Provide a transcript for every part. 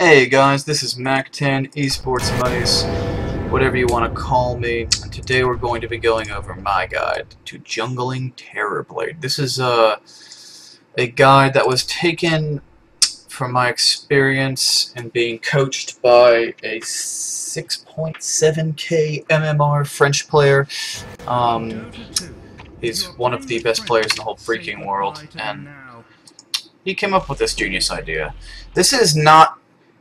Hey guys, this is Mac10, Esports Mice, whatever you want to call me, and today we're going to be going over my guide to jungling Terrorblade. This is a guide that was taken from my experience in being coached by a 6.7k MMR French player. He's one of the best players in the whole freaking world, and he came up with this genius idea. This is not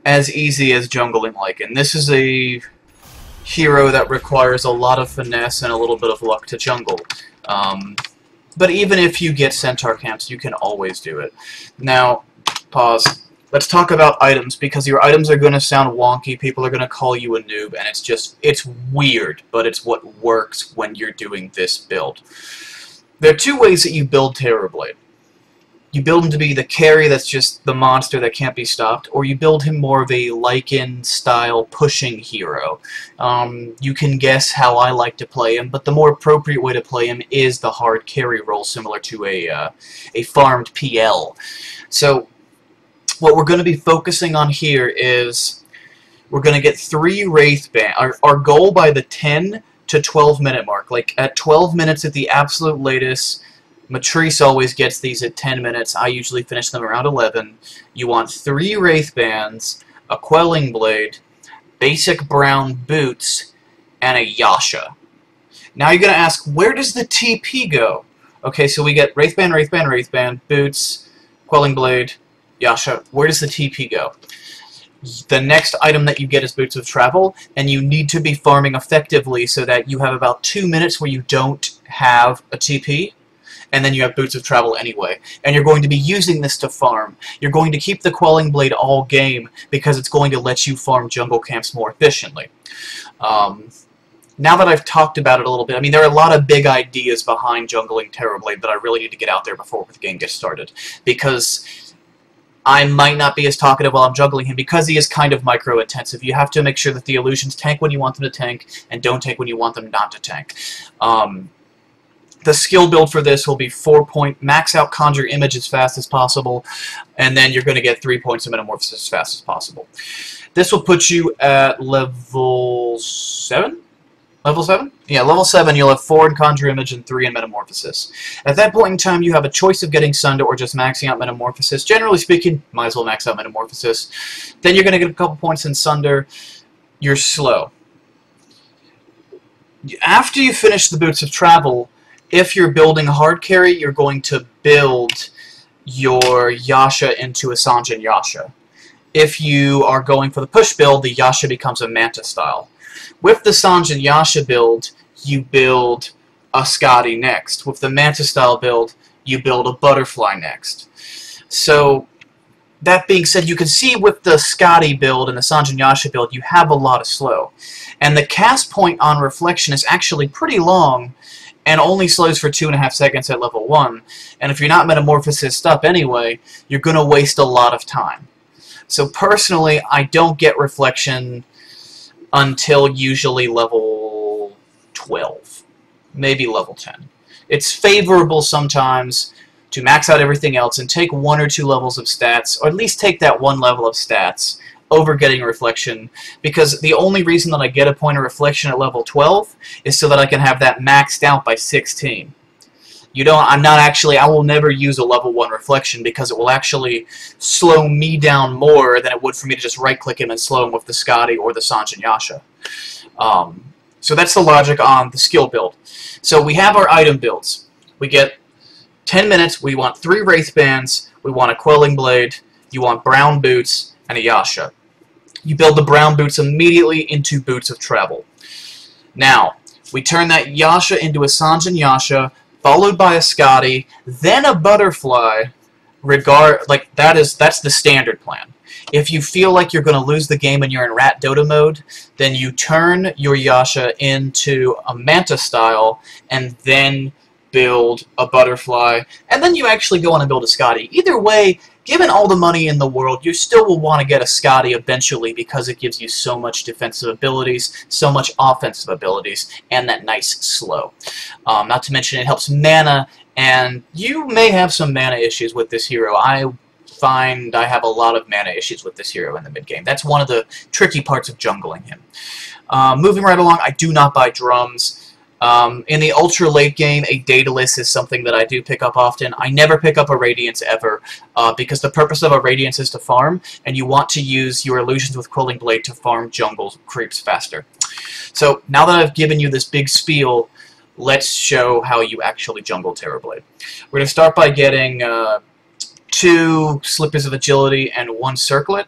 as easy as jungling Lycan. This is a hero that requires a lot of finesse and a little bit of luck to jungle. But even if you get centaur camps, you can always do it. Now, pause. Let's talk about items, because your items are going to sound wonky, people are going to call you a noob, and it's weird, but it's what works when you're doing this build. There are two ways that you build Terrorblade. You build him to be the carry that's just the monster that can't be stopped, or you build him more of a Lycan-style pushing hero. You can guess how I like to play him, but the more appropriate way to play him is the hard carry role, similar to a farmed PL. So, what we're going to be focusing on here is we're going to get 3 Wraith Bands. Our goal by the 10 to 12 minute mark, like at 12 minutes at the absolute latest. Matrice always gets these at 10 minutes. I usually finish them around 11. You want 3 Wraith Bands, a Quelling Blade, basic brown boots, and a Yasha. Now you're going to ask, where does the TP go? Okay, so we get Wraith Band, Wraith Band, Wraith Band, boots, Quelling Blade, Yasha. Where does the TP go? The next item that you get is Boots of Travel, and you need to be farming effectively so that you have about 2 minutes where you don't have a TP. And then you have Boots of Travel anyway. And you're going to be using this to farm. You're going to keep the Quelling Blade all game because it's going to let you farm jungle camps more efficiently. Now that I've talked about it a little bit, I mean, there are a lot of big ideas behind jungling Terrorblade that I really need to get out there before the game gets started. Because I might not be as talkative while I'm juggling him, because he is kind of micro-intensive. You have to make sure that the illusions tank when you want them to tank, and don't tank when you want them not to tank. The skill build for this will be 4-point, max out Conjure Image as fast as possible, and then you're going to get 3 points of Metamorphosis as fast as possible. This will put you at level 7? Level 7? Yeah, level 7, you'll have 4 in Conjure Image and 3 in Metamorphosis. At that point in time, you have a choice of getting Sunder or just maxing out Metamorphosis. Generally speaking, might as well max out Metamorphosis. Then you're going to get a couple points in Sunder. You're slow. After you finish the Boots of Travel, if you're building a hard carry, you're going to build your Yasha into a Sanjin Yasha. If you are going for the push build, the Yasha becomes a Manta style. With the Sanjin Yasha build, you build a Skadi next. With the Manta style build, you build a Butterfly next. So, that being said, you can see with the Skadi build and the Sanjin Yasha build, you have a lot of slow. And the cast point on Reflection is actually pretty long, and only slows for 2.5 seconds at level 1. And if you're not Metamorphosed up anyway, you're going to waste a lot of time. So personally, I don't get Reflection until usually level 12. Maybe level 10. It's favorable sometimes to max out everything else and take 1 or 2 levels of stats, or at least take that 1 level of stats over getting Reflection, because the only reason that I get a point of Reflection at level 12 is so that I can have that maxed out by 16. I will never use a level 1 Reflection, because it will actually slow me down more than it would for me to just right-click him and slow him with the Skadi or the Sanjin Yasha. So that's the logic on the skill build. So we have our item builds. We get 10 minutes, we want 3 Wraith Bands, we want a Quelling Blade, you want brown boots, and a Yasha. You build the brown boots immediately into Boots of Travel. Now, we turn that Yasha into a Sanjin Yasha, followed by a Skadi, then a Butterfly. That's the standard plan. If you feel like you're going to lose the game and you're in Rat Dota mode, then you turn your Yasha into a Manta style, and then build a Butterfly, and then you actually go on and build a Skadi. Either way, given all the money in the world, you still will want to get a Skadi eventually, because it gives you so much defensive abilities, so much offensive abilities, and that nice slow. Not to mention it helps mana, and you may have some mana issues with this hero. I find I have a lot of mana issues with this hero in the mid-game. That's one of the tricky parts of jungling him. Moving right along, I do not buy drums. In the ultra late game, a Daedalus is something that I do pick up often. I never pick up a Radiance ever, because the purpose of a Radiance is to farm, and you want to use your illusions with Terrorblade to farm jungle creeps faster. So, now that I've given you this big spiel, let's show how you actually jungle Terrorblade. We're going to start by getting 2 Slippers of Agility and 1 Circlet.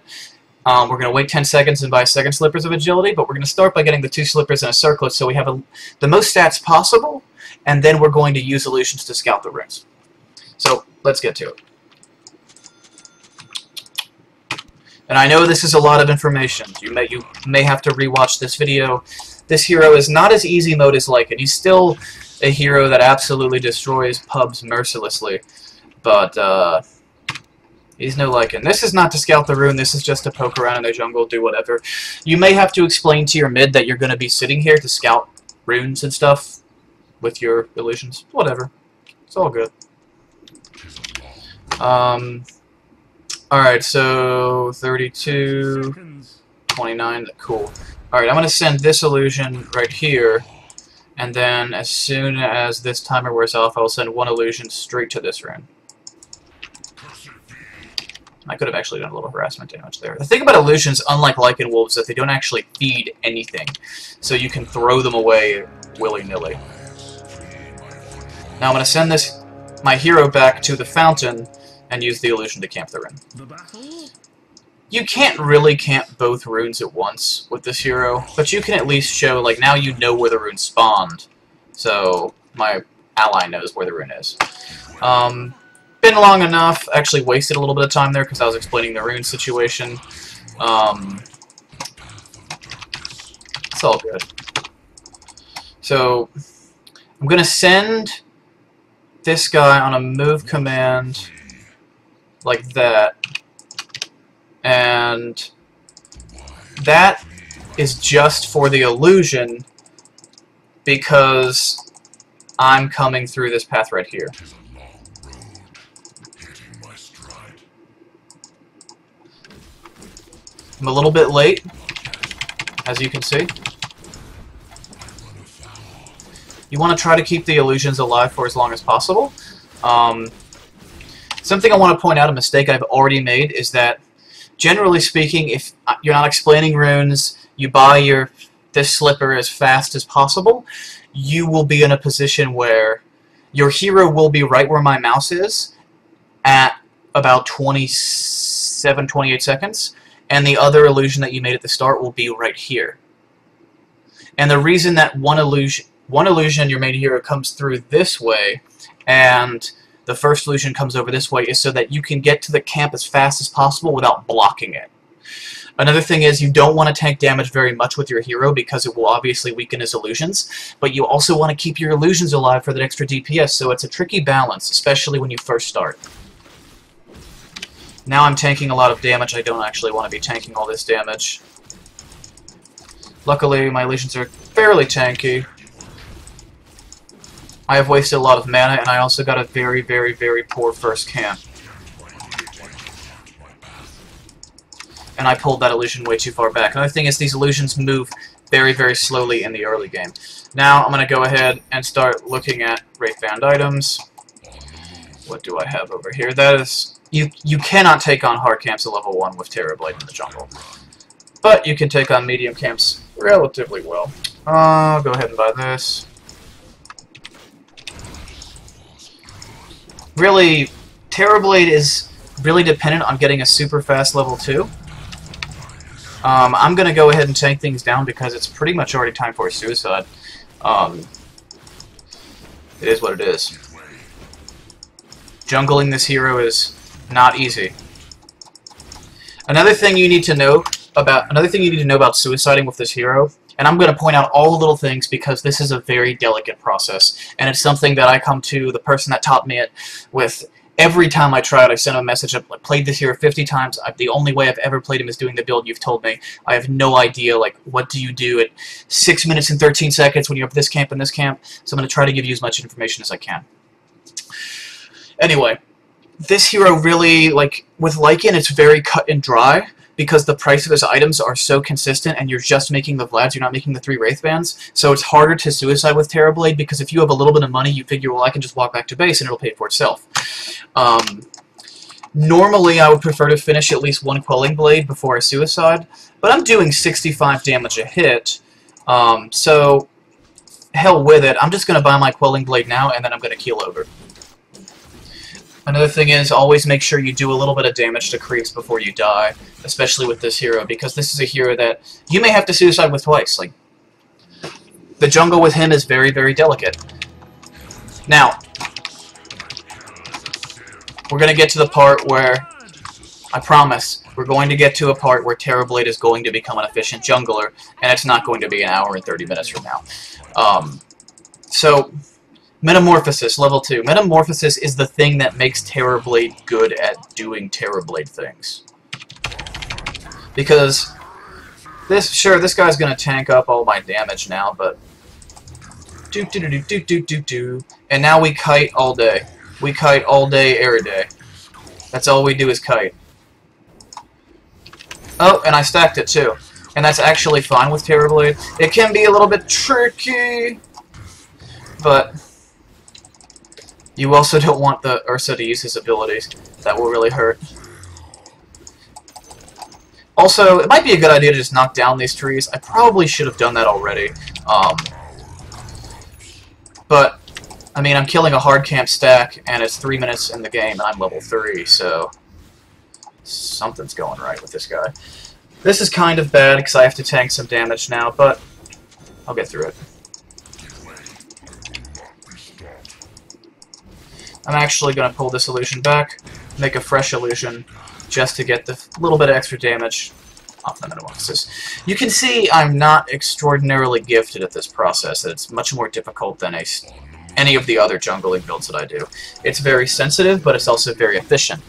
We're going to wait 10 seconds and buy 2nd Slippers of Agility, but we're going to start by getting the 2 Slippers and a Circlet so we have the most stats possible, and then we're going to use illusions to scout the runes. So, let's get to it. And I know this is a lot of information. You may have to rewatch this video. This hero is not as easy mode as Lycan. He's still a hero that absolutely destroys pubs mercilessly, but he's no Lycan. This is not to scout the rune, this is just to poke around in the jungle, do whatever. You may have to explain to your mid that you're going to be sitting here to scout runes and stuff with your illusions. Whatever. It's all good. Alright, so 32, 29, cool. Alright, I'm going to send this illusion right here, and then as soon as this timer wears off, I'll send 1 illusion straight to this rune. I could have actually done a little harassment damage there. The thing about illusions, unlike Lycan Wolves, is that they don't actually feed anything, so you can throw them away willy-nilly. Now I'm going to send my hero back to the fountain and use the illusion to camp the rune. You can't really camp both runes at once with this hero, but you can at least show, like, now you know where the rune spawned, so my ally knows where the rune is. Been long enough, actually wasted a little bit of time there because I was explaining the rune situation. It's all good. So, I'm going to send this guy on a move command like that, and that is just for the illusion because I'm coming through this path right here. I'm a little bit late, as you can see. You want to try to keep the illusions alive for as long as possible. Something I want to point out, a mistake I've already made, is that, generally speaking, if you're not explaining runes, you buy this slipper as fast as possible, you will be in a position where your hero will be right where my mouse is at about 27, 28 seconds, and the other illusion that you made at the start will be right here. And the reason that one illusion your main hero comes through this way, and the first illusion comes over this way, is so that you can get to the camp as fast as possible without blocking it. Another thing is you don't want to tank damage very much with your hero because it will obviously weaken his illusions, but you also want to keep your illusions alive for that extra DPS, so it's a tricky balance, especially when you first start. Now I'm tanking a lot of damage. I don't actually want to be tanking all this damage. Luckily, my illusions are fairly tanky. I have wasted a lot of mana, and I also got a very, very, very poor first camp. And I pulled that illusion way too far back. Another thing is these illusions move very, very slowly in the early game. Now I'm going to go ahead and start looking at Wraith Band items. What do I have over here? That is... You cannot take on hard camps at level 1 with Terrorblade in the jungle. But you can take on medium camps relatively well. I'll go ahead and buy this. Really, Terrorblade is really dependent on getting a super fast level 2. I'm going to go ahead and tank things down because it's pretty much already time for a suicide. It is what it is. Jungling this hero is not easy. Another thing you need to know about suiciding with this hero, and I'm going to point out all the little things because this is a very delicate process, and it's something that I come to the person that taught me it with every time I try it. I send him a message. I've played this hero 50 times. The only way I've ever played him is doing the build you've told me. I have no idea, like, what do you do at 6 minutes and 13 seconds when you're up this camp and this camp, so I'm going to try to give you as much information as I can. Anyway, this hero really, like, with Lycan, it's very cut and dry, because the price of his items are so consistent, and you're just making the Vlads, you're not making the 3 Wraith Bands, so it's harder to suicide with Terrorblade, because if you have a little bit of money, you figure, well, I can just walk back to base, and it'll pay for itself. Normally, I would prefer to finish at least 1 Quelling Blade before I suicide, but I'm doing 65 damage a hit, so hell with it. I'm just going to buy my Quelling Blade now, and then I'm going to keel over. Another thing is, always make sure you do a little bit of damage to creeps before you die, especially with this hero, because this is a hero that you may have to suicide with twice. Like, the jungle with him is very, very delicate. Now, we're going to get to the part where, I promise, we're going to get to a part where Terrorblade is going to become an efficient jungler, and it's not going to be an hour and 30 minutes from now. So, Metamorphosis, level 2. Metamorphosis is the thing that makes Terrorblade good at doing Terrorblade things. Because, this guy's going to tank up all my damage now, but... And now we kite all day. We kite all day, every day. That's all we do is kite. Oh, and I stacked it too. And that's actually fine with Terrorblade. It can be a little bit tricky, but you also don't want the Ursa to use his abilities. That will really hurt. Also, it might be a good idea to just knock down these trees. I probably should have done that already. But, I mean, I'm killing a hard camp stack, and it's 3 minutes in the game, and I'm level 3, so something's going right with this guy. This is kind of bad, because I have to tank some damage now, but I'll get through it. I'm actually going to pull this illusion back, make a fresh illusion, just to get the little bit of extra damage off the Metamorphosis. You can see I'm not extraordinarily gifted at this process. It's much more difficult than any of the other jungling builds that I do. It's very sensitive, but it's also very efficient.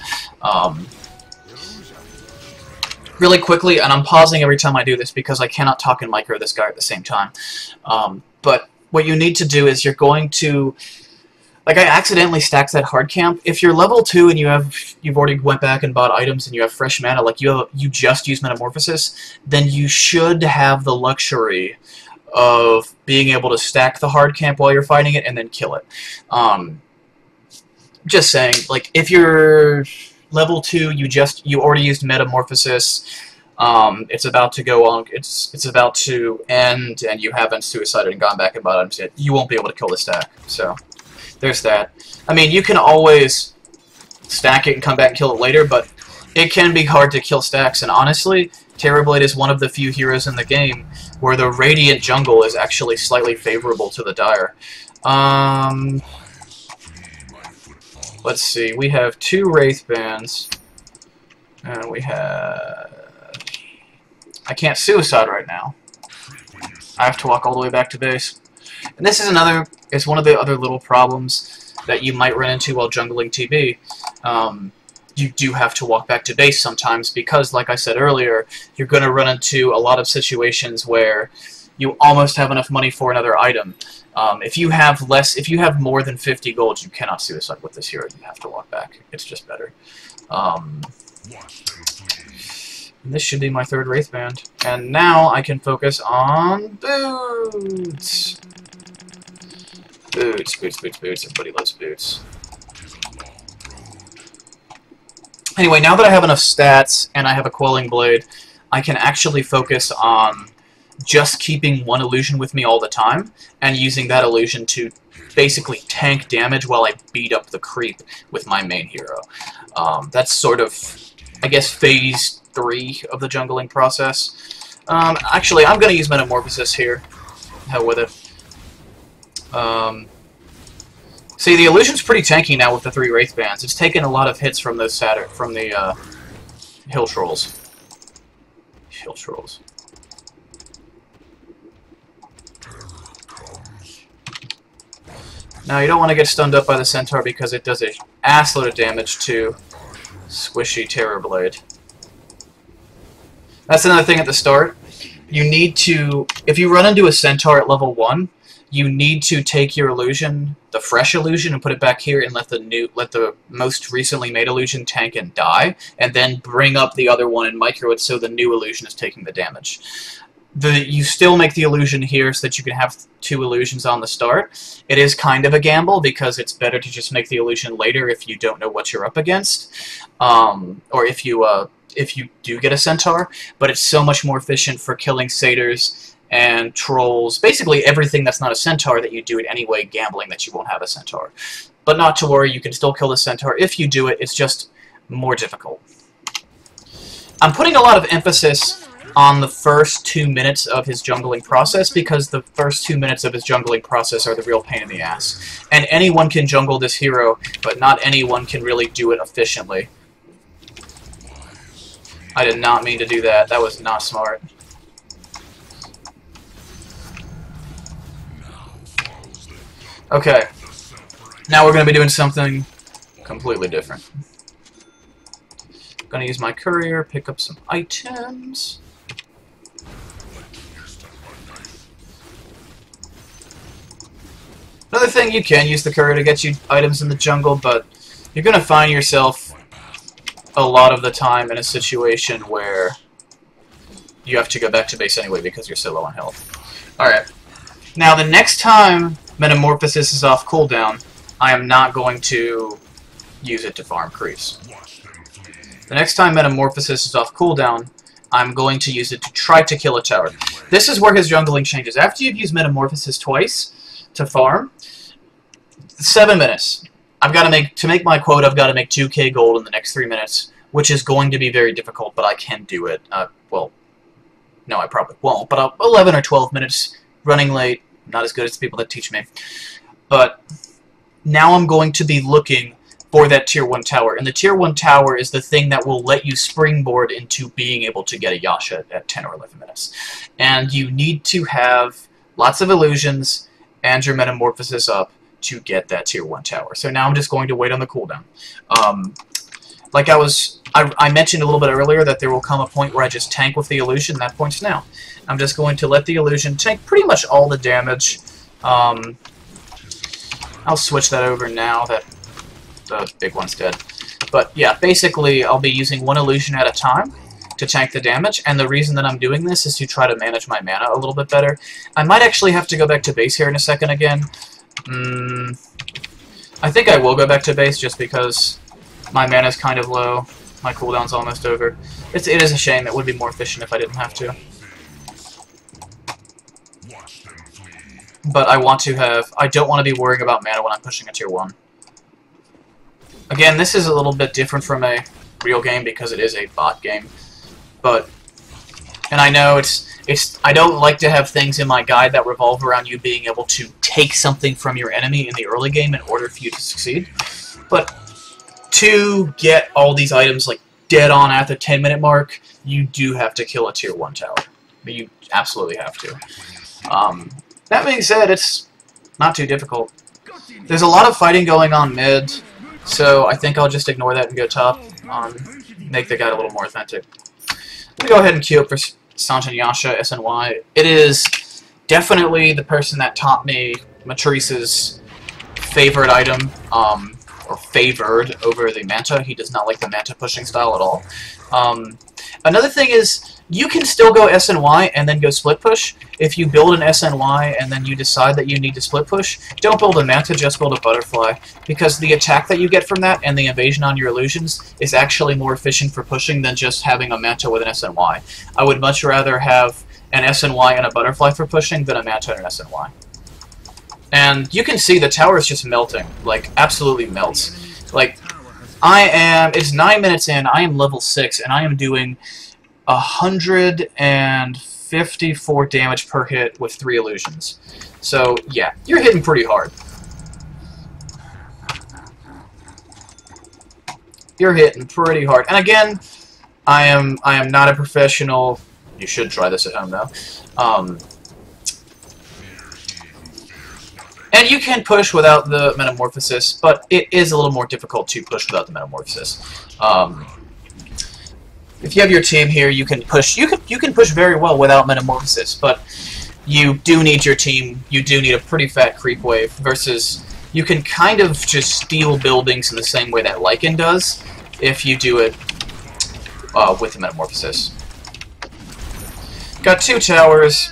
Really quickly, and I'm pausing every time I do this because I cannot talk and micro this guy at the same time. But what you need to do is you're going to... Like, I accidentally stacked that hard camp. If you're level 2 and you've already went back and bought items and you have fresh mana, like you just use Metamorphosis, then you should have the luxury of being able to stack the hard camp while you're fighting it and then kill it. Just saying, like, if you're level 2, you already used Metamorphosis, it's about to go on, it's about to end, and you haven't suicided and gone back and bought items yet, you won't be able to kill the stack. So there's that. I mean, you can always stack it and come back and kill it later, but it can be hard to kill stacks, and honestly, Terrorblade is one of the few heroes in the game where the Radiant jungle is actually slightly favorable to the Dire. Let's see, we have 2 Wraith Bands, and we have... I can't suicide right now. I have to walk all the way back to base. And this is it's one of the other little problems that you might run into while jungling TB. You do have to walk back to base sometimes because, like I said earlier, you're going to run into a lot of situations where you almost have enough money for another item. If you have more than 50 gold, you cannot suicide with this hero. You have to walk back. It's just better. This should be my 3rd Wraith Band. And now I can focus on boots. Boots, boots, boots, boots. Everybody loves boots. Anyway, now that I have enough stats and I have a Quelling Blade, I can actually focus on just keeping one illusion with me all the time and using that illusion to basically tank damage while I beat up the creep with my main hero. That's sort of, I guess, phase 3 of the jungling process. Actually, I'm going to use Metamorphosis here. Hell with it. See, the illusion's pretty tanky now with the 3 Wraith Bands. It's taken a lot of hits from those Hill Trolls. Hill Trolls. Now, you don't want to get stunned up by the Centaur because it does an assload of damage to squishy Terrorblade. That's another thing at the start. You need to... If you run into a Centaur at level 1, you need to take your illusion, the fresh illusion, and put it back here, and let the most recently made illusion tank and die, and then bring up the other one and micro it so the new illusion is taking the damage. You still make the illusion here so that you can have 2 illusions on the start. It is kind of a gamble because it's better to just make the illusion later if you don't know what you're up against, or if you do get a centaur. But it's so much more efficient for killing satyrs and trolls, basically everything that's not a centaur, that you do it anyway, gambling that you won't have a centaur. But not to worry, you can still kill the centaur if you do it. It's just more difficult. I'm putting a lot of emphasis on the first 2 minutes of his jungling process, because the first 2 minutes of his jungling process are the real pain in the ass. And anyone can jungle this hero, but not anyone can really do it efficiently. I did not mean to do that. That was not smart. Okay. Now we're going to be doing something completely different. I'm going to use my courier, pick up some items. Another thing, you can use the courier to get you items in the jungle, but you're going to find yourself a lot of the time in a situation where you have to go back to base anyway because you're so low on health. Alright. Now, the next time Metamorphosis is off cooldown, I am not going to use it to farm creeps. The next time Metamorphosis is off cooldown, I'm going to use it to try to kill a tower. This is where his jungling changes. After you've used Metamorphosis twice to farm, 7 minutes. To make my quote, I've got to make 2k gold in the next 3 minutes, which is going to be very difficult, but I can do it. Well, no, I probably won't, but 11 or 12 minutes running late, not as good as the people that teach me. But now I'm going to be looking for that tier 1 tower, and the tier 1 tower is the thing that will let you springboard into being able to get a Yasha at 10 or 11 minutes. And you need to have lots of illusions and your Metamorphosis up to get that tier 1 tower. So now I'm just going to wait on the cooldown. Like I mentioned a little bit earlier that there will come a point where I just tank with the illusion, and that point's now. I'm just going to let the illusion tank pretty much all the damage. I'll switch that over now that the big one's dead. But yeah, basically I'll be using 1 illusion at a time to tank the damage, and the reason that I'm doing this is to try to manage my mana a little bit better. I might actually have to go back to base here in a second again. I think I will go back to base just because my mana's kind of low. My cooldown's almost over. It is a shame. It would be more efficient if I didn't have to. But I don't want to be worrying about mana when I'm pushing a tier 1. Again, this is a little bit different from a real game because it is a bot game. And I know I don't like to have things in my guide that revolve around you being able to take something from your enemy in the early game in order for you to succeed. But to get all these items like dead on at the 10-minute mark, you do have to kill a tier 1 tower. But you absolutely have to. That being said, it's not too difficult. There's a lot of fighting going on mid, so I think I'll just ignore that and go top. Make the guide a little more authentic. Let me go ahead and queue up for Sanjin Yasha SNY. It is definitely the person that taught me Matrice's favorite item, or favored over the Manta. He does not like the Manta pushing style at all. Another thing is, you can still go SNY and then go split push. If you build an SNY and then you decide that you need to split push, don't build a Manta, just build a Butterfly. Because the attack that you get from that and the evasion on your illusions is actually more efficient for pushing than just having a Manta with an SNY. I would much rather have an SNY and a Butterfly for pushing than a Manta and an SNY. And you can see the tower is just melting. Like, absolutely melts. Like, it's 9 minutes in, I am level 6, and I am doing 154 damage per hit with 3 illusions. So, yeah, you're hitting pretty hard. You're hitting pretty hard. And again, I am not a professional. You should try this at home, though. And you can push without the Metamorphosis, but it is a little more difficult to push without the Metamorphosis. If you have your team here, you can push. You can push very well without Metamorphosis, but you do need your team, you do need a pretty fat creep wave, versus you can kind of just steal buildings in the same way that Lycan does, if you do it with the Metamorphosis. Got 2 towers.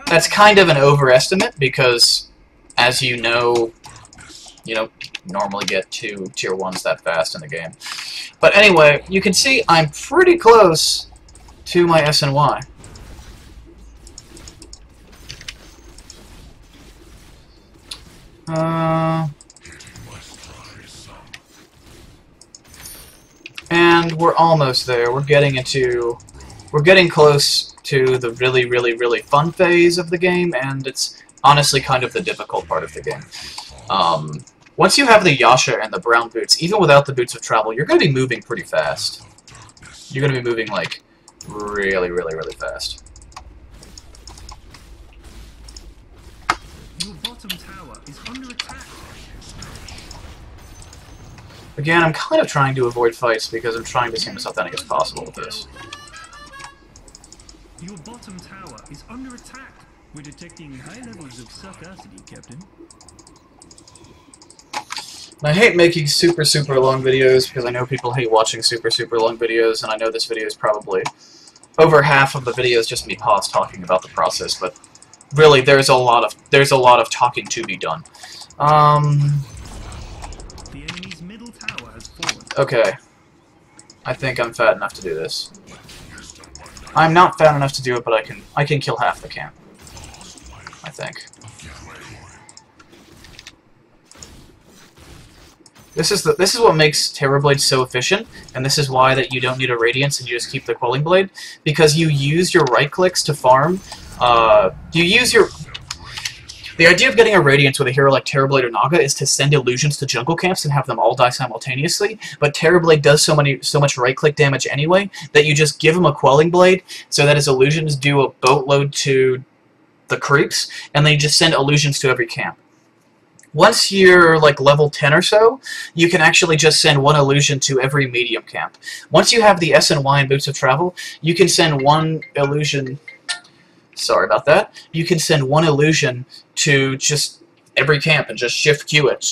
That's kind of an overestimate, because, as you know, normally get 2 tier 1s that fast in the game. But anyway, you can see I'm pretty close to my SNY. And we're almost there. We're getting close to the really, really, really fun phase of the game, and it's honestly kind of the difficult part of the game. Once you have the Yasha and the brown boots, even without the boots of travel, you're going to be moving pretty fast. You're going to be moving, like, really, really, really fast. Your bottom tower is under attack. Again, I'm kind of trying to avoid fights because I'm trying to see as authentic as possible with this. Your bottom tower is under attack. We're detecting high levels of sarcasity, Captain. And I hate making super, super long videos because I know people hate watching super, super long videos, and I know this video is probably over half of the video is just me pause talking about the process, but really there's a lot of talking to be done. The enemy's middle tower has fallen. Okay. I think I'm fat enough to do this. I'm not fat enough to do it, but I can kill half the camp. I think. This is what makes Terrorblade so efficient, and this is why that you don't need a Radiance and you just keep the Quelling Blade, because you use your right clicks to farm. The idea of getting a Radiance with a hero like Terrorblade or Naga is to send illusions to jungle camps and have them all die simultaneously, but Terrorblade does so much right-click damage anyway that you just give him a Quelling Blade so that his illusions do a boatload to the creeps, and then you just send illusions to every camp. Once you're like level 10 or so, you can actually just send 1 illusion to every medium camp. Once you have the SNY and Boots of Travel, you can send 1 illusion... Sorry about that. You can send 1 illusion to just every camp and just shift queue it,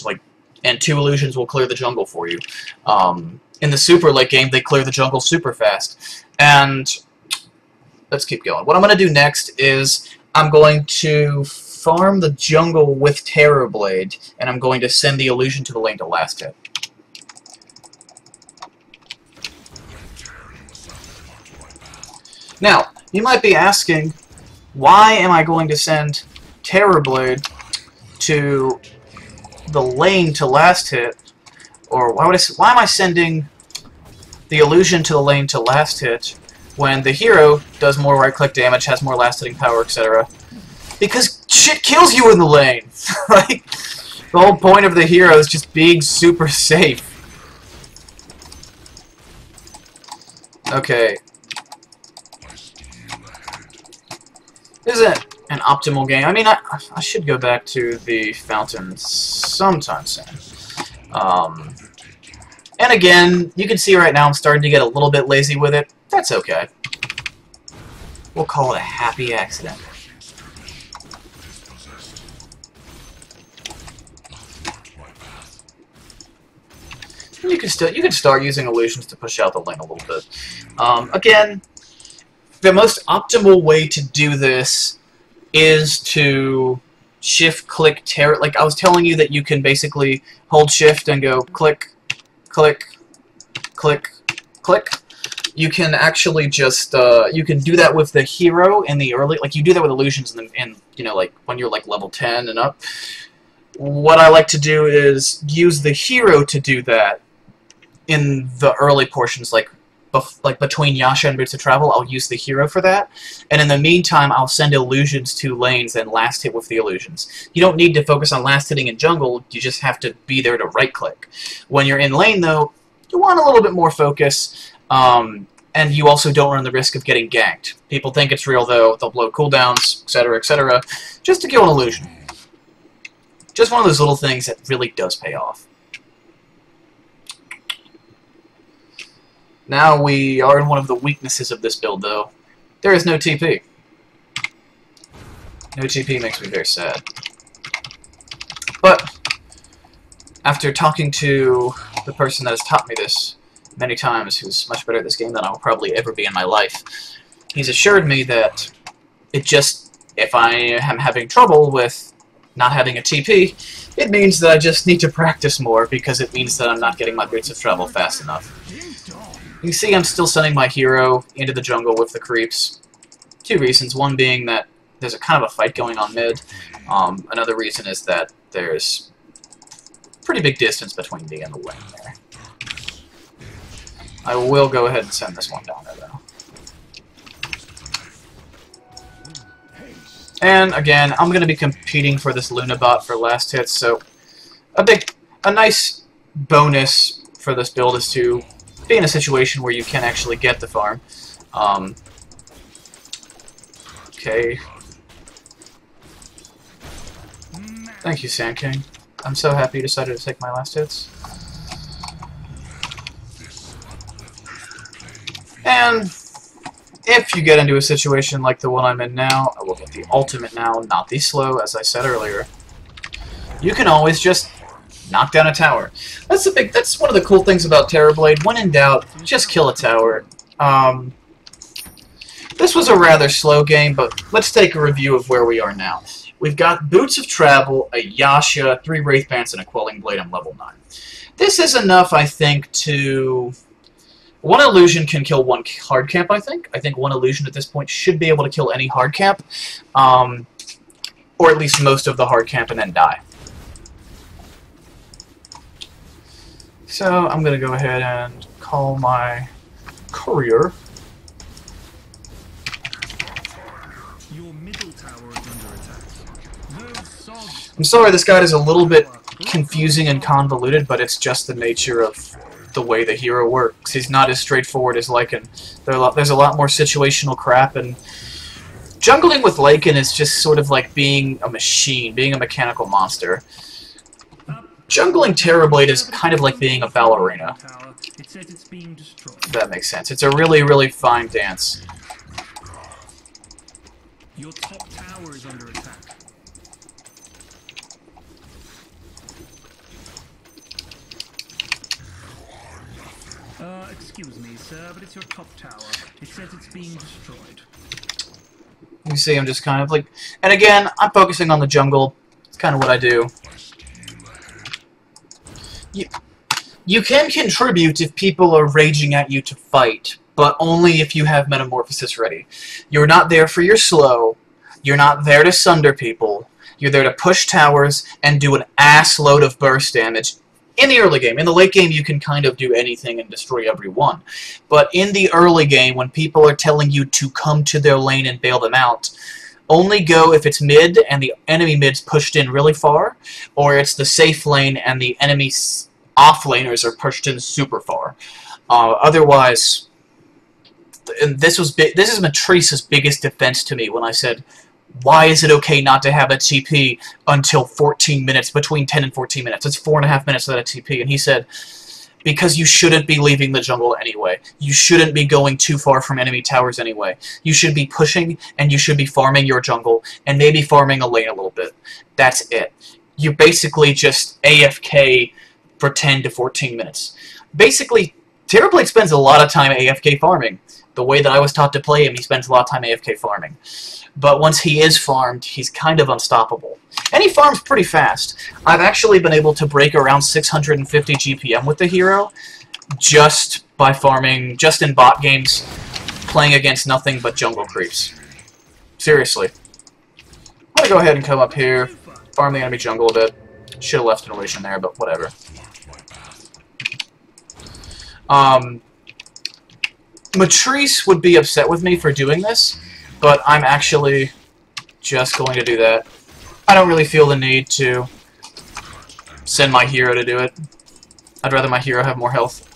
and 2 illusions will clear the jungle for you. In the super late game, they clear the jungle super fast. And let's keep going. What I'm going to do next is I'm going to farm the jungle with Terrorblade, and I'm going to send the illusion to the lane to last hit. Now, you might be asking, why am I going to send Terrorblade to the lane to last hit? Or why am I sending the illusion to the lane to last hit when the hero does more right-click damage, has more last-hitting power, etc.? Because shit kills you in the lane! Like, the whole point of the hero is just being super safe. Okay. This isn't an optimal game. I mean, I should go back to the fountain sometime soon. And again, you can see right now I'm starting to get a little bit lazy with it. That's okay. We'll call it a happy accident. You can start using illusions to push out the lane a little bit. Again, the most optimal way to do this is to shift-click terror. Like I was telling you that you can basically hold shift and go click, click, click, click. You can actually just you can do that with the hero in the early, like you do that with illusions in you know, like when you're like level 10 and up. What I like to do is use the hero to do that in the early portions, like between Yasha and Boots of Travel. I'll use the hero for that, and in the meantime I'll send illusions to lanes and last hit with the illusions. You don't need to focus on last hitting in jungle, you just have to be there to right click. When you're in lane though, you want a little bit more focus, and you also don't run the risk of getting ganked. People think it's real though, they'll blow cooldowns, etc., just to kill an illusion. Just one of those little things that really does pay off. Now we are in one of the weaknesses of this build, though. There is no TP. No TP makes me very sad. But after talking to the person that has taught me this many times, who's much better at this game than I will probably ever be in my life, he's assured me that it just, if I am having trouble with not having a TP, it means that I just need to practice more, because it means that I'm not getting my boots of travel fast enough. You see I'm still sending my hero into the jungle with the creeps. Two reasons. One being that there's a kind of a fight going on mid. Another reason is that there's pretty big distance between me and the lane there. I will go ahead and send this one down there, though. And again, I'm going to be competing for this Luna bot for last hits, so a nice bonus for this build is to be in a situation where you can actually get the farm. Okay. Thank you, Sand King. I'm so happy you decided to take my last hits. And if you get into a situation like the one I'm in now, I will get the ultimate now, not the slow, as I said earlier. You can always just knock down a tower. That's one of the cool things about Terrorblade. When in doubt, just kill a tower. This was a rather slow game, but let's take a review of where we are now. We've got Boots of Travel, a Yasha, 3 Wraith Bands, and a Quelling Blade on level 9. This is enough, I think, to... One illusion can kill one hard camp, I think. I think one illusion at this point should be able to kill any hard camp. Or at least most of the hard camp and then die. So I'm going to go ahead and call my courier. Your middle tower is under attack. I'm sorry this guide is a little bit confusing and convoluted, but it's just the nature of the way the hero works. He's not as straightforward as Lycan. There's a lot more situational crap, and jungling with Lycan is just sort of like being a machine, being a mechanical monster. Jungling Terrorblade is kind of like being a ballerina. That makes sense. It's a really, really fine dance. Your top tower is under attack. Excuse me, sir, but it's your top tower. It says it's being destroyed. You see, I'm just kind of like... And again, I'm focusing on the jungle. It's kind of what I do. You can contribute if people are raging at you to fight, but only if you have Metamorphosis ready. You're not there for your slow. You're not there to sunder people. You're there to push towers and do an ass load of burst damage. In the early game. In the late game, you can kind of do anything and destroy everyone. But in the early game, when people are telling you to come to their lane and bail them out, only go if it's mid and the enemy mid's pushed in really far, or it's the safe lane and the enemy off-laners are pushed in super far. Otherwise, and this is Matrice's biggest defense to me when I said, why is it okay not to have a TP until 14 minutes, between 10 and 14 minutes? It's 4.5 minutes without a TP. And he said, because you shouldn't be leaving the jungle anyway. You shouldn't be going too far from enemy towers anyway. You should be pushing, and you should be farming your jungle, and maybe farming a lane a little bit. That's it. You basically just AFK for 10 to 14 minutes. Basically, Terrorblade spends a lot of time AFK farming. The way that I was taught to play him, he spends a lot of time AFK farming. But once he is farmed, he's kind of unstoppable. And he farms pretty fast. I've actually been able to break around 650 GPM with the hero just by farming, just in bot games, playing against nothing but jungle creeps. Seriously. I'm gonna go ahead and come up here, farm the enemy jungle a bit. Should have left an illusion there, but whatever. Matrice would be upset with me for doing this, but I'm actually just going to do that. I don't really feel the need to send my hero to do it. I'd rather my hero have more health.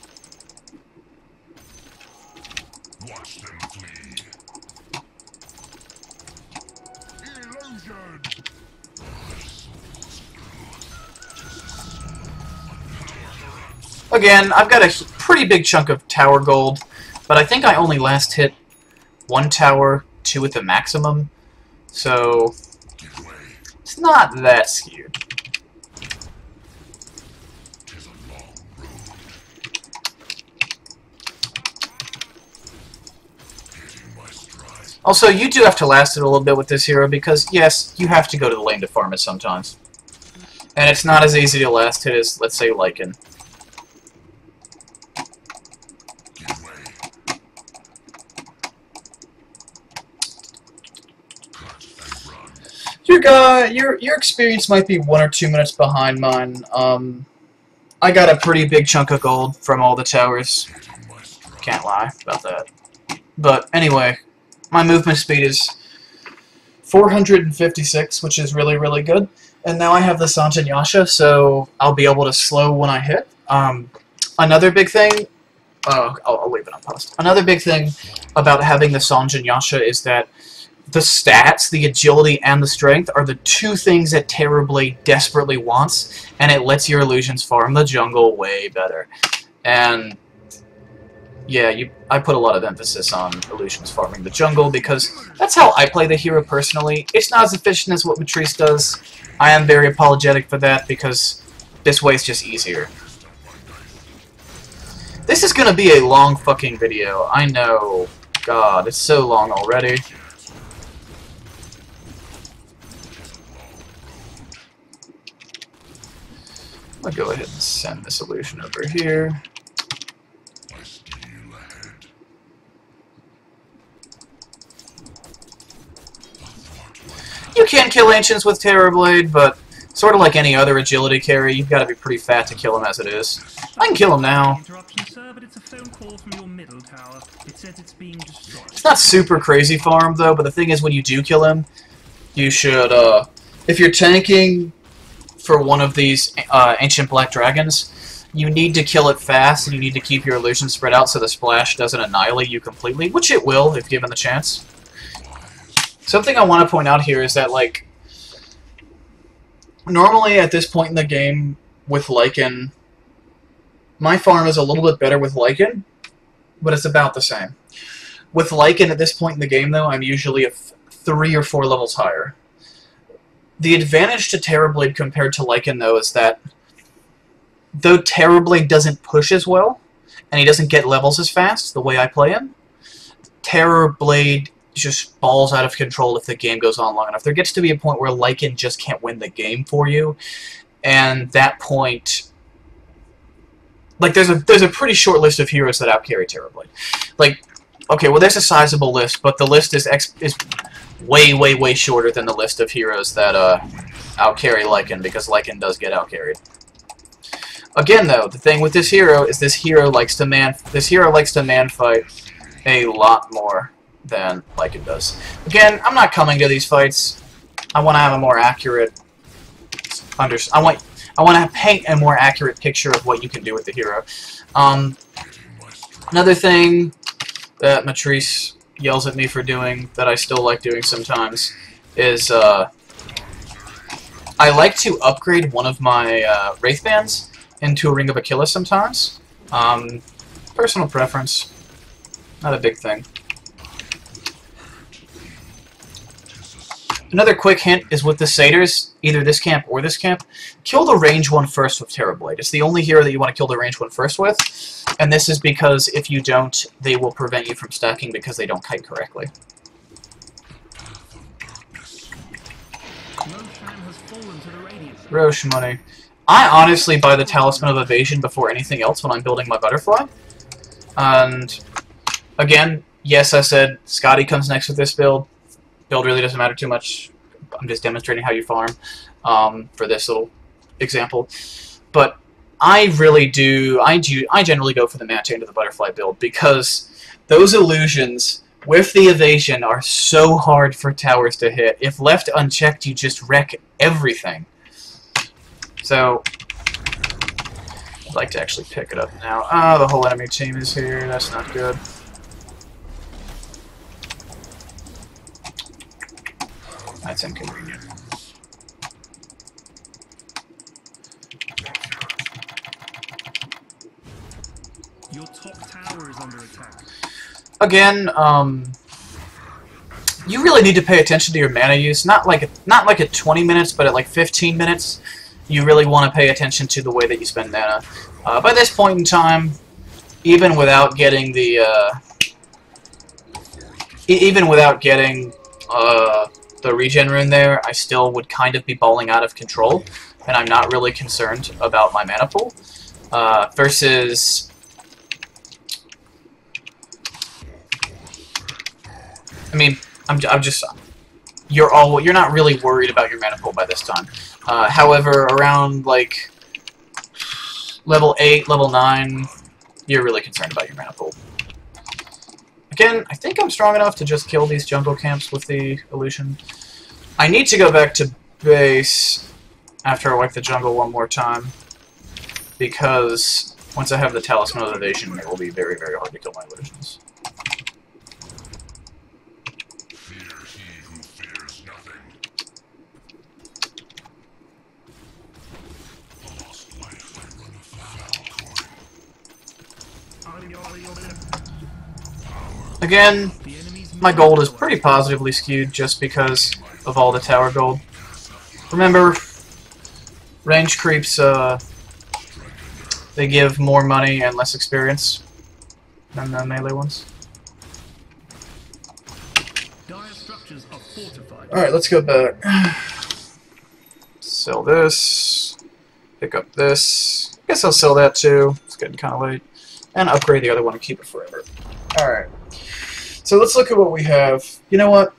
Again, I've got a pretty big chunk of tower gold, but I think I only last hit 1 tower, 2 at the maximum. So It's not that skewed. Also, you do have to last it a little bit with this hero because, yes, you have to go to the lane to farm it sometimes. And it's not as easy to last hit as, let's say, Lycan. Your experience might be 1 or 2 minutes behind mine. I got a pretty big chunk of gold from all the towers. Can't lie about that. But anyway, my movement speed is 456, which is really, really good. And now I have the Sanjin Yasha, so I'll be able to slow when I hit. Another big thing... I'll leave it on post. Another big thing about having the Sanjin Yasha is that the stats, the agility, and the strength are the 2 things that Terrorblade desperately wants, and it lets your illusions farm the jungle way better. And yeah, I put a lot of emphasis on illusions farming the jungle because that's how I play the hero personally. It's not as efficient as what Matrice does. I am very apologetic for that because this way is just easier. This is gonna be a long fucking video. I know. God, it's so long already. I'll go ahead and send this illusion over here. You can kill Ancients with Terrorblade, but sort of like any other agility carry, you've got to be pretty fat to kill him as it is. I can kill him now. Sir, but it's a phone call from your middle tower. It says it's being destroyed. It's not super crazy farm, though, but the thing is, when you do kill him, you should, if you're tanking for one of these Ancient Black Dragons, you need to kill it fast, and you need to keep your illusion spread out so the splash doesn't annihilate you completely, which it will, if given the chance. Something I want to point out here is that, like, normally at this point in the game with Lycan, my farm is a little bit better with Lycan, but it's about the same. With Lycan at this point in the game, though, I'm usually 3 or 4 levels higher. The advantage to Terrorblade compared to Lycan, though, is that though Terrorblade doesn't push as well, and he doesn't get levels as fast, the way I play him, Terrorblade just balls out of control if the game goes on long enough. There gets to be a point where Lycan just can't win the game for you, and that point... Like, there's a pretty short list of heroes that outcarry Terrorblade. Like, okay, well, there's a sizable list, but the list is way, way, way shorter than the list of heroes that outcarry Lycan, because Lycan does get outcarried. Again, though, the thing with this hero is this hero likes to man fight a lot more than Lycan does. Again, I'm not coming to these fights. I want to have a more accurate I want to paint a more accurate picture of what you can do with the hero. Another thing that Matrice yells at me for doing, that I still like doing sometimes, is I like to upgrade one of my Wraith Bands into a Ring of Achilles sometimes. Personal preference. Not a big thing. Another quick hint is with the Satyrs, either this camp or this camp, kill the range one first with Terrorblade. It's the only hero that you want to kill the range one first with, and this is because if you don't, they will prevent you from stacking because they don't kite correctly. Roche money. I honestly buy the Talisman of Evasion before anything else when I'm building my Butterfly. And, again, yes, I said Scotty comes next with this build. Build really doesn't matter too much. I'm just demonstrating how you farm for this little example. But I really do... I generally go for the Manta into the Butterfly build because those illusions with the evasion are so hard for towers to hit. If left unchecked, you just wreck everything. So, I'd like to actually pick it up now. Ah, the whole enemy team is here. That's not good. That's inconvenient. Your top tower is under attack. Again, you really need to pay attention to your mana use. Not like at 20 minutes, but at like 15 minutes, you really want to pay attention to the way that you spend mana. By this point in time, even without getting the the regen rune there, I still would kind of be balling out of control, and I'm not really concerned about my mana pool. Versus, I mean, I'm just, you're not really worried about your mana pool by this time. However, around like level 8, level 9, you're really concerned about your mana pool. Again, I think I'm strong enough to just kill these jungle camps with the illusion. I need to go back to base after I wipe the jungle one more time, because once I have the Talisman of Evasion, it will be very, very hard to kill my illusions. Again, my gold is pretty positively skewed just because of all the tower gold. Remember, range creeps, they give more money and less experience than the melee ones. Alright, let's go back. Sell this. Pick up this. I guess I'll sell that too. It's getting kind of late. And upgrade the other one and keep it forever. Alright. So let's look at what we have. You know what?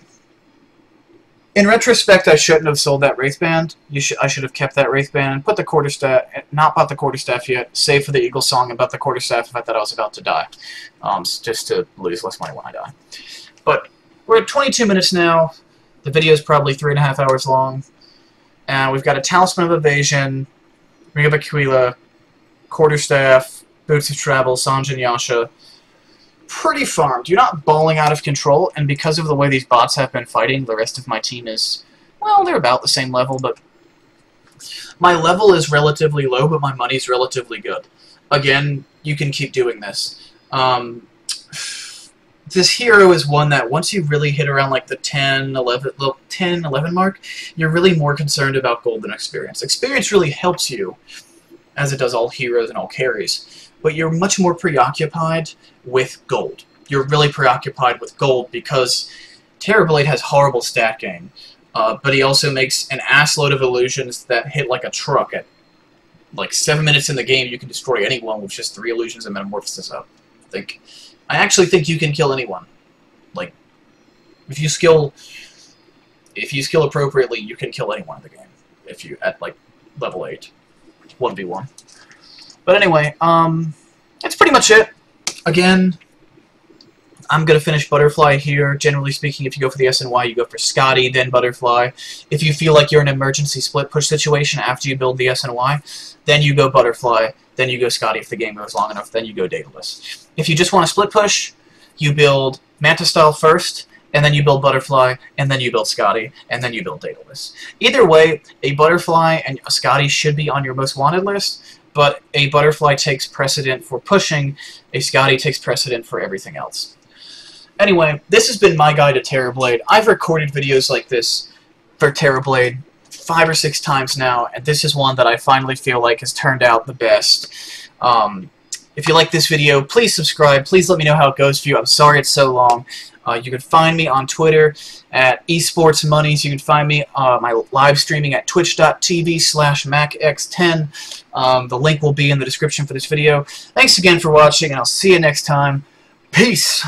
In retrospect, I shouldn't have sold that Wraithband. I should have kept that Wraithband and put the Quarterstaff, not bought the Quarterstaff yet, save for the Eagle Song and bought the Quarterstaff if I thought I was about to die. Just to lose less money when I die. But we're at 22 minutes now. The video is probably 3.5 hours long. And we've got a Talisman of Evasion, Ring of Aquila, Quarterstaff, Boots of Travel, Sanj and Yasha. Pretty farmed. You're not balling out of control, and because of the way these bots have been fighting, the rest of my team is, well, they're about the same level, but my level is relatively low, but my money's relatively good. Again, you can keep doing this. This hero is one that once you really hit around like the 10, 11 mark, you're really more concerned about gold than experience. Experience really helps you, as it does all heroes and all carries. But you're much more preoccupied with gold. You're really preoccupied with gold because Terrorblade has horrible stat gain, but he also makes an assload of illusions that hit like a truck. At like 7 minutes in the game, you can destroy anyone with just 3 illusions and Metamorphosis up. I actually think you can kill anyone. Like, if you skill appropriately, you can kill anyone in the game. If you at like level 8, 1v1. But anyway, that's pretty much it. Again, I'm going to finish Butterfly here. Generally speaking, if you go for the SNY, you go for Scotty, then Butterfly. If you feel like you're in an emergency split push situation after you build the SNY, then you go Butterfly, then you go Scotty if the game goes long enough, then you go Daedalus. If you just want to split push, you build Manta Style first, and then you build Butterfly, and then you build Scotty, and then you build Daedalus. Either way, a Butterfly and a Scotty should be on your most wanted list, but a Butterfly takes precedent for pushing, a Scotty takes precedent for everything else. Anyway, this has been my guide to Terrorblade. I've recorded videos like this for Terrorblade 5 or 6 times now, and this is one that I finally feel like has turned out the best. If you like this video, please subscribe. Please let me know how it goes for you. I'm sorry it's so long. You can find me on Twitter at esportsmonies. You can find me my live streaming at twitch.tv/macx10. The link will be in the description for this video. Thanks again for watching, and I'll see you next time. Peace!